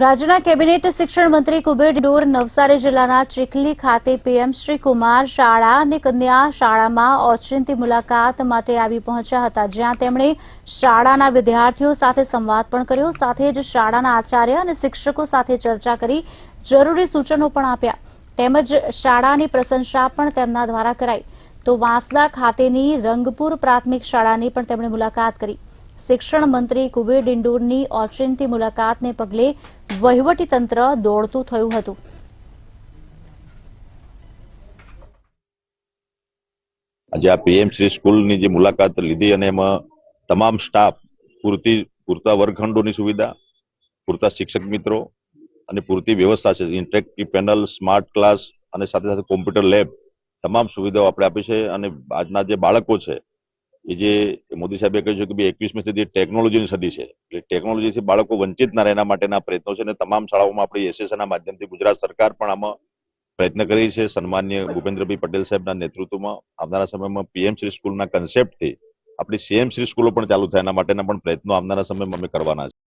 રાજ્યના કેબિનેટ શિક્ષણ મંત્રી કુબેર ડિંડોર નવસારી જિલ્લાના ચીખલી ખાતે પીએમ શ્રી કુમાર શાળા અને કન્યા શાળામાં ઓચિંતી મુલાકાત માટે આવી પહોંચ્યા હતા, જ્યાં તેમણે શાળાના વિદ્યાર્થીઓ સાથે સંવાદ પણ કર્યો. સાથે જ શાળાના આચાર્ય અને શિક્ષકો સાથે ચર્ચા કરી જરૂરી સૂચનો પણ આપ્યા, તેમજ શાળાની પ્રશંસા પણ તેમના દ્વારા કરાઈ. તો વાંસદા ખાતેની રંગપુર પ્રાથમિક શાળાની પણ તેમણે મુલાકાત કરી. શિક્ષણ મંત્રી કુબેર ડિંડોરની ઓચિંતી મુલાકાતને પગલે વહીવટીતંત્ર દોડતું થયું હતું. આજે આ પીએમસી સ્કૂલની જે મુલાકાત લીધી અને એમાં તમામ સ્ટાફ પૂરતા વર્ગખંડોની સુવિધા, પૂરતા શિક્ષક મિત્રો અને પૂરતી વ્યવસ્થા છે. ઇન્ટરેક્ટિવ પેનલ, સ્માર્ટ ક્લાસ અને સાથે સાથે કોમ્પ્યુટર લેબ, તમામ સુવિધાઓ આપણે આપી છે. અને આજના જે બાળકો છે એ જે મોદી સાહેબે કહ્યું છે કે 21મી સદી ટેકનોલોજીની સદી છે, એટલે ટેકનોલોજીથી બાળકો વંચિત ના રહે એના માટેના પ્રયત્નો છે. અને તમામ શાળાઓમાં આપણી એસએસના માધ્યમથી ગુજરાત સરકાર પણ આમાં પ્રયત્ન કરી છે. સન્માનીય ભૂપેન્દ્રભાઈ પટેલ સાહેબના નેતૃત્વમાં આવનારા સમયમાં પીએમશ્રી સ્કૂલના કન્સેપ્ટથી આપણી સીએમશ્રી સ્કૂલો પણ ચાલુ થાય એના માટેના પણ પ્રયત્નો આવનારા સમયમાં અમે કરવાના છે.